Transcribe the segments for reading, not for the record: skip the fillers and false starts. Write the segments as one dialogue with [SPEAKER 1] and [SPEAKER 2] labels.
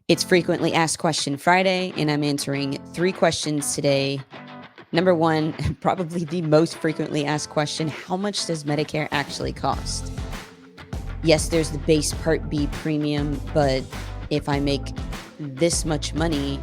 [SPEAKER 1] It's Frequently Asked Question Friday, and I'm answering 3 questions today. Number 1, probably the most frequently asked question, how much does Medicare actually cost? Yes, there's the base Part B premium, but if I make this much money,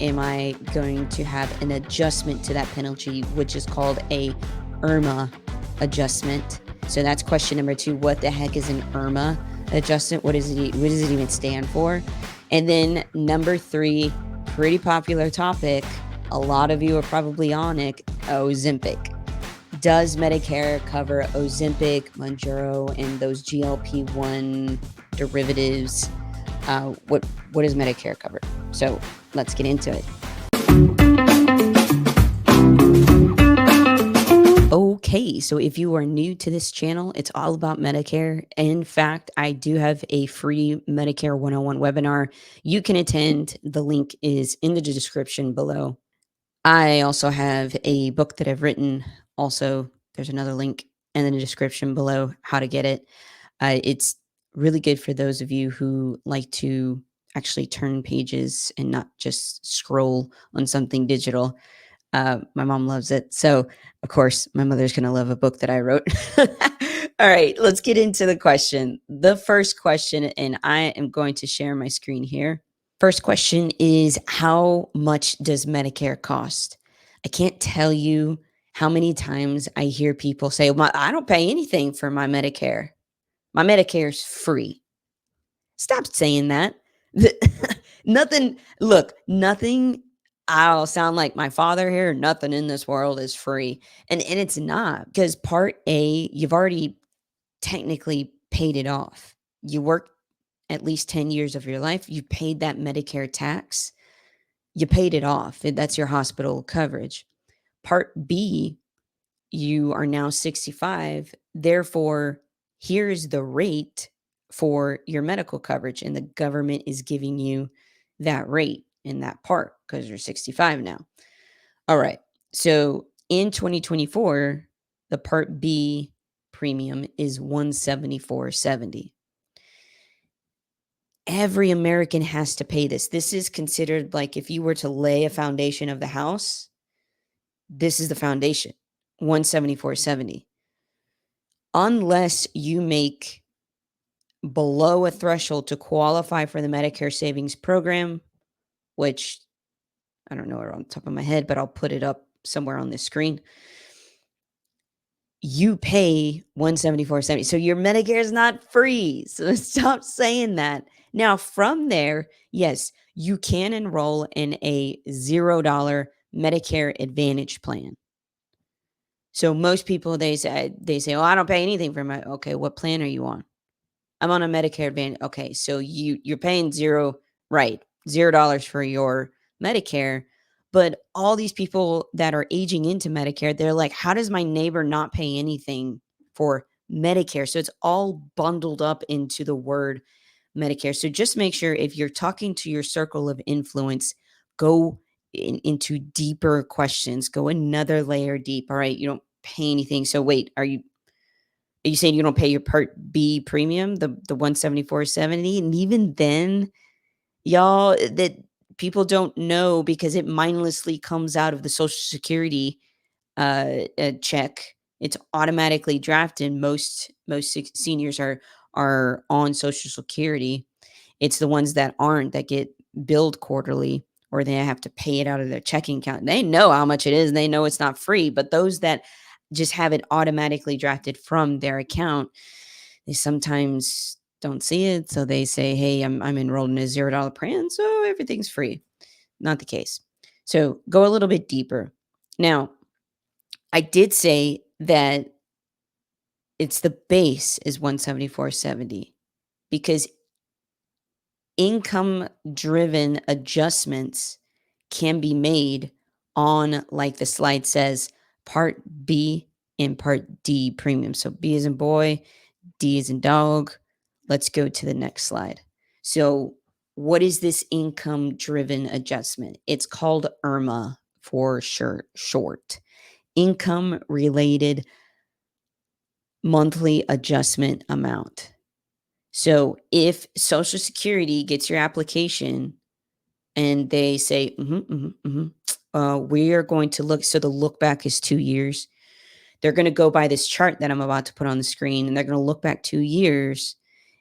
[SPEAKER 1] am I going to have an adjustment to that penalty, which is called a IRMAA adjustment? So that's question number 2. What the heck is an IRMAA adjustment? What does it even stand for? And then number 3, pretty popular topic. A lot of you are probably on it. Ozempic. Does Medicare cover Ozempic, Mounjaro, and those GLP-1 derivatives? What does Medicare cover? So let's get into it. Okay, so if you are new to this channel, it's all about Medicare. In fact, I do have a free Medicare 101 webinar you can attend. The link is in the description below. I also have a book that I've written. Also, there's another link in the description below how to get it. It's really good for those of you who like to actually turn pages and not just scroll on something digital. My mom loves it. So, of course, my mother's going to love a book that I wrote. All right, let's get into the question. The first question, and I am going to share my screen here. First question is, how much does Medicare cost? I can't tell you how many times I hear people say, well, I don't pay anything for my Medicare. My Medicare's free. Stop saying that. Nothing, look, nothing, I'll sound like my father here, nothing in this world is free. And it's not, because Part A, you've already technically paid it off. You worked at least 10 years of your life, you paid that Medicare tax, you paid it off. That's your hospital coverage. Part B, you are now 65. Therefore, here's the rate for your medical coverage, and the government is giving you that rate in that part because you're 65 now. All right. So in 2024, the Part B premium is $174.70. Every American has to pay this. This is considered like if you were to lay a foundation of the house, this is the foundation, $174.70. Unless you make below a threshold to qualify for the Medicare Savings Program, which I don't know it on the top of my head, but I'll put it up somewhere on this screen. You pay $174.70. So your Medicare is not free. So stop saying that. Now, from there, yes, you can enroll in a $0 Medicare Advantage plan. So most people, they say, oh, I don't pay anything for my, okay, what plan are you on? I'm on a Medicare Advantage. Okay, so you're paying zero, right? $0 for your Medicare. But all these people that are aging into Medicare, they're like, how does my neighbor not pay anything for Medicare? So it's all bundled up into the word Medicare. So just make sure if you're talking to your circle of influence, go into deeper questions, go another layer deep. All right, you don't pay anything. So wait, are you saying you don't pay your Part B premium, the 174.70? And even then, y'all, that people don't know because it mindlessly comes out of the Social Security check. It's automatically drafted. Most seniors are on Social Security. It's the ones that aren't that get billed quarterly or they have to pay it out of their checking account. They know how much it is and they know it's not free, but those that just have it automatically drafted from their account, they sometimes don't see it. So they say, hey, I'm enrolled in a $0 plan, so everything's free. Not the case. So go a little bit deeper. Now, I did say that it's the base is 174.70 because income driven adjustments can be made on, like the slide says, Part B and Part D premium. So B is in boy, D is in dog. Let's go to the next slide. So what is this income driven adjustment? It's called IRMAA for short. Income related monthly adjustment amount. So if Social Security gets your application and they say, we are going to look, so the look back is 2 years. They're going to go by this chart that I'm about to put on the screen, and they're going to look back 2 years.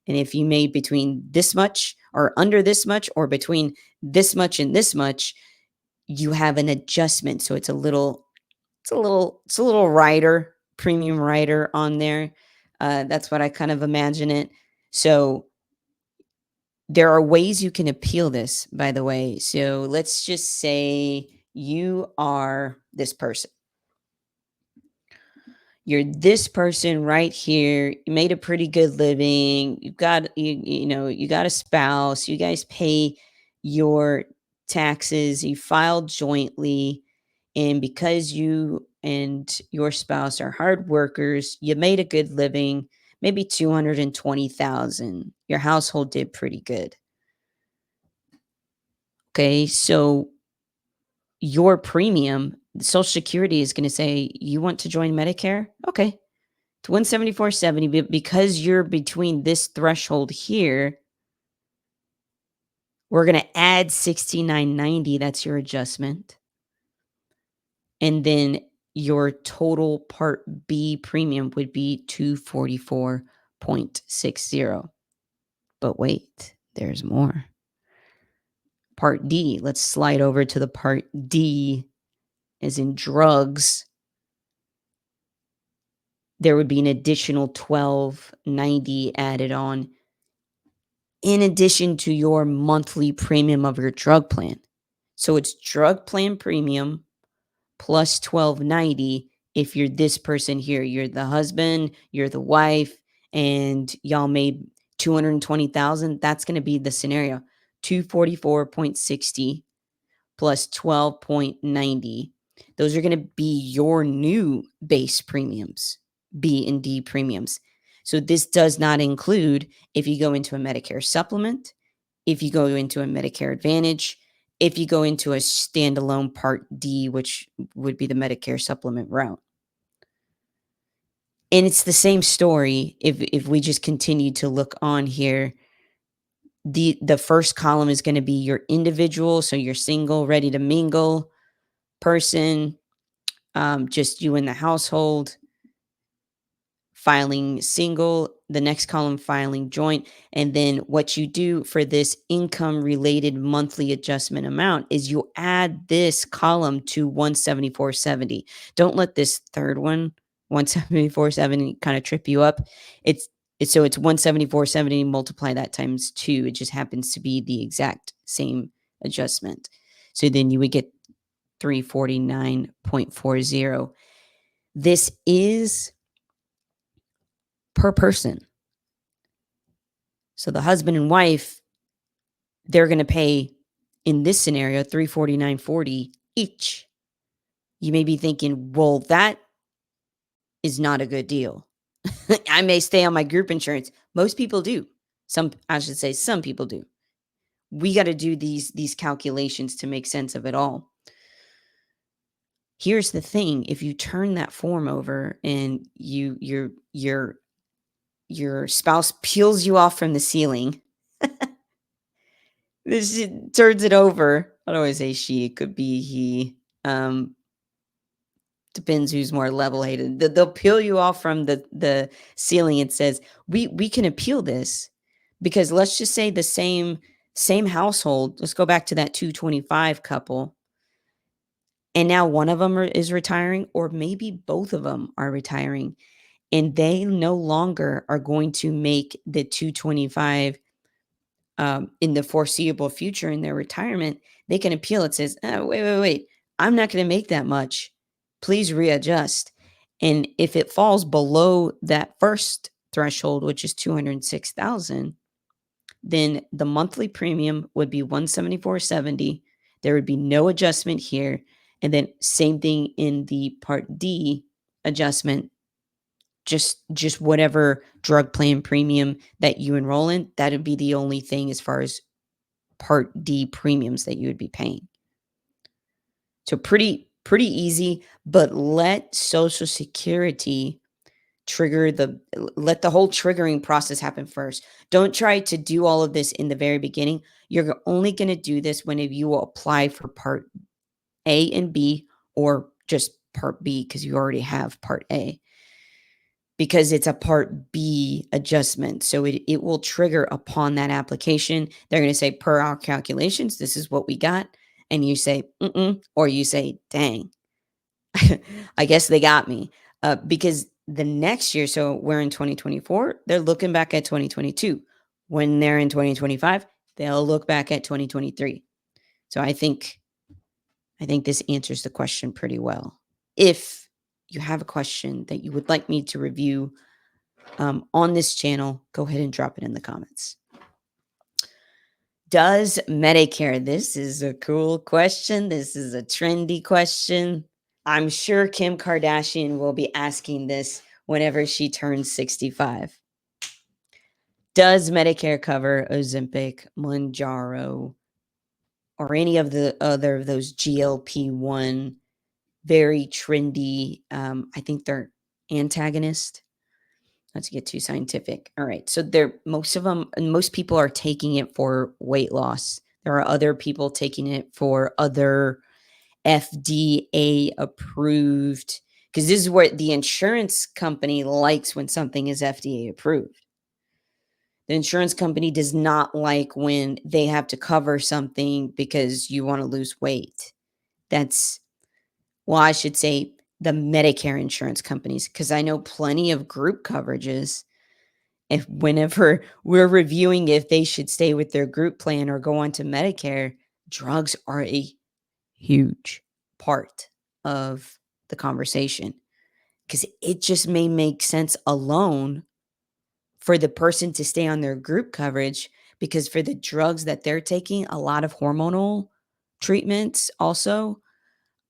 [SPEAKER 1] And if you made between this much or under this much or between this much and this much, you have an adjustment. So it's a little rider, premium rider on there. That's what I kind of imagine it. So there are ways you can appeal this, by the way. So let's just say you are this person. You're this person right here. You made a pretty good living. You got a spouse. You guys pay your taxes. You filed jointly, and because you and your spouse are hard workers, you made a good living. Maybe 220,000. Your household did pretty good. Okay, so your premium, Social Security is going to say, you want to join Medicare? Okay, it's 174.70, but because you're between this threshold here, we're going to add 69.90. That's your adjustment. And then your total Part B premium would be 244.60. But wait, there's more. Part D, let's slide over to the Part D, as in drugs. There would be an additional 12.90 added on in addition to your monthly premium of your drug plan. So it's drug plan premium plus 12.90 if you're this person here. You're the husband, you're the wife, and y'all made 220,000. That's going to be the scenario. 244.60 plus 12.90. Those are going to be your new base premiums, B and D premiums. So this does not include if you go into a Medicare supplement, if you go into a Medicare Advantage, if you go into a standalone Part D, which would be the Medicare supplement route. And it's the same story if we just continue to look on here. The first column is going to be your individual, so you're single, ready to mingle person, just you in the household, filing single, the next column filing joint. And then what you do for this income related monthly adjustment amount is you add this column to 174.70. Don't let this third one, 174.70, kind of trip you up. So it's 174.70, multiply that times 2. It just happens to be the exact same adjustment. So then you would get 349.40. This is per person. So the husband and wife, they're going to pay, in this scenario, 349.40 each. You may be thinking, well, that is not a good deal. I may stay on my group insurance. Most people do. Some people do. We got to do these calculations to make sense of it all. Here's the thing: if you turn that form over and your spouse peels you off from the ceiling, this turns it over. I don't always say she; it could be he. Depends who's more level-headed. They'll peel you off from the ceiling. It says we can appeal this because let's just say the same household. Let's go back to that 225 couple, and now one of them is retiring, or maybe both of them are retiring, and they no longer are going to make the 225 in the foreseeable future in their retirement. They can appeal. It says, oh, wait. I'm not going to make that much. Please readjust. And if it falls below that first threshold, which is 206,000, then the monthly premium would be 174.70. There would be no adjustment here. And then same thing in the Part D adjustment. Just whatever drug plan premium that you enroll in, that would be the only thing as far as Part D premiums that you would be paying. So pretty easy, but let Social Security let the whole triggering process happen first. Don't try to do all of this in the very beginning. You're only going to do this when you will apply for part A and B, or just part B because you already have part A, because it's a part B adjustment. So it will trigger upon that application. They're going to say, per our calculations, this is what we got. And you say, mm-mm, or you say, dang, I guess they got me. Because the next year, so we're in 2024, they're looking back at 2022. When they're in 2025, they'll look back at 2023. So I think this answers the question pretty well. If you have a question that you would like me to review on this channel, go ahead and drop it in the comments. Does Medicare, this is a cool question. This is a trendy question. I'm sure Kim Kardashian will be asking this whenever she turns 65. Does Medicare cover Ozempic, Mounjaro, or any of the other of those GLP-1 very trendy, I think they're antagonist? Not to get too scientific. All right. So most people are taking it for weight loss. There are other people taking it for other FDA approved, because this is what the insurance company likes when something is FDA approved. The insurance company does not like when they have to cover something because you want to lose weight. That's, well, I should say the Medicare insurance companies, because I know plenty of group coverages. If whenever we're reviewing if they should stay with their group plan or go on to Medicare, drugs are a huge part of the conversation, because it just may make sense alone for the person to stay on their group coverage, because for the drugs that they're taking, a lot of hormonal treatments also,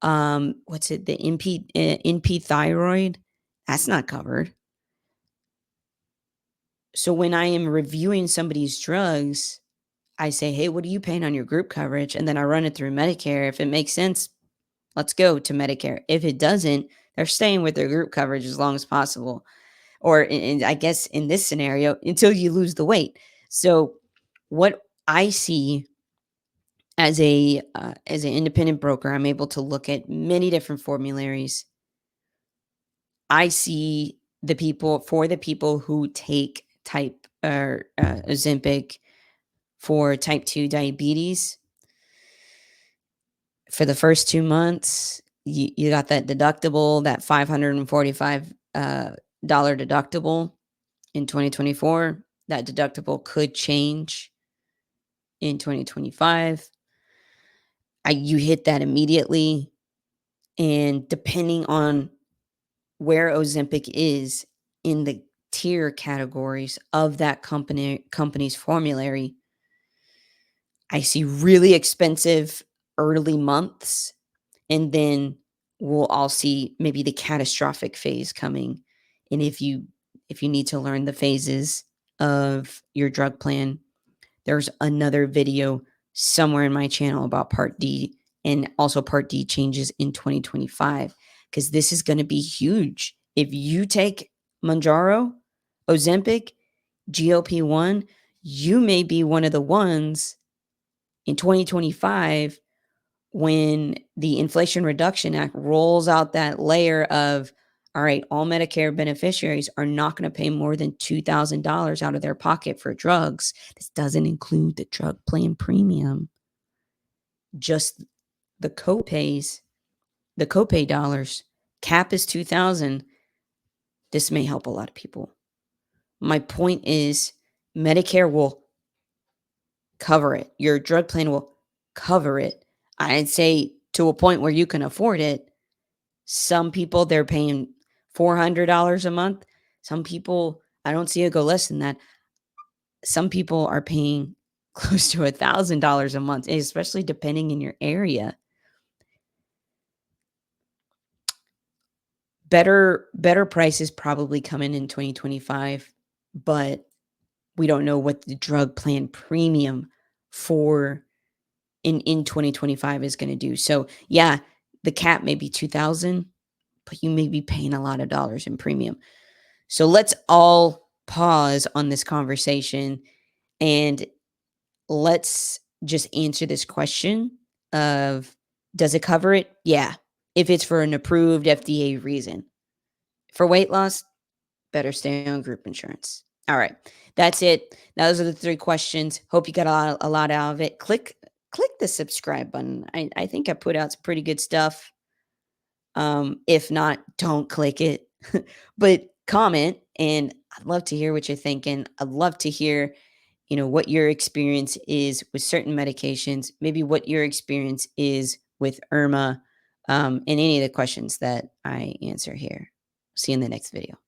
[SPEAKER 1] what's it, the NP thyroid, that's not covered. So when I am reviewing somebody's drugs, I say, hey, what are you paying on your group coverage? And then I run it through Medicare. If it makes sense, let's go to Medicare. If it doesn't, they're staying with their group coverage as long as possible. Or I guess in this scenario, until you lose the weight. So what I see as an independent broker, I'm able to look at many different formularies. I see the people who take type or Ozempic for type 2 diabetes. For the first 2 months, you got that deductible, that $545 dollar deductible in 2024. That deductible could change in 2025. You hit that immediately, and depending on where Ozempic is in the tier categories of that company's formulary, I see really expensive early months, and then we'll all see maybe the catastrophic phase coming. And if you need to learn the phases of your drug plan, there's another video somewhere in my channel about Part D, and also Part D changes in 2025, because this is going to be huge. If you take Mounjaro, Ozempic, GLP-1, you may be one of the ones in 2025 when the Inflation Reduction Act rolls out that layer of, all right, all Medicare beneficiaries are not going to pay more than $2,000 out of their pocket for drugs. This doesn't include the drug plan premium, just the copays, the copay dollars. Cap is $2,000. This may help a lot of people. My point is, Medicare will cover it. Your drug plan will cover it. I'd say to a point where you can afford it. Some people, they're paying $400 a month. Some people, I don't see it go less than that. Some people are paying close to $1,000 a month, especially depending in your area. Better prices probably coming in 2025, but we don't know what the drug plan premium for in 2025 is going to do. So yeah, the cap may be $2,000, but you may be paying a lot of dollars in premium. So let's all pause on this conversation and let's just answer this question of, does it cover it? Yeah. If it's for an approved FDA reason. For weight loss, better stay on group insurance. All right. That's it. Those are the three questions. Hope you got a lot out of it. Click the subscribe button. I think I put out some pretty good stuff. If not, don't click it. But comment, and I'd love to hear what you're thinking. I'd love to hear, what your experience is with certain medications, maybe what your experience is with IRMAA, and any of the questions that I answer here. See you in the next video.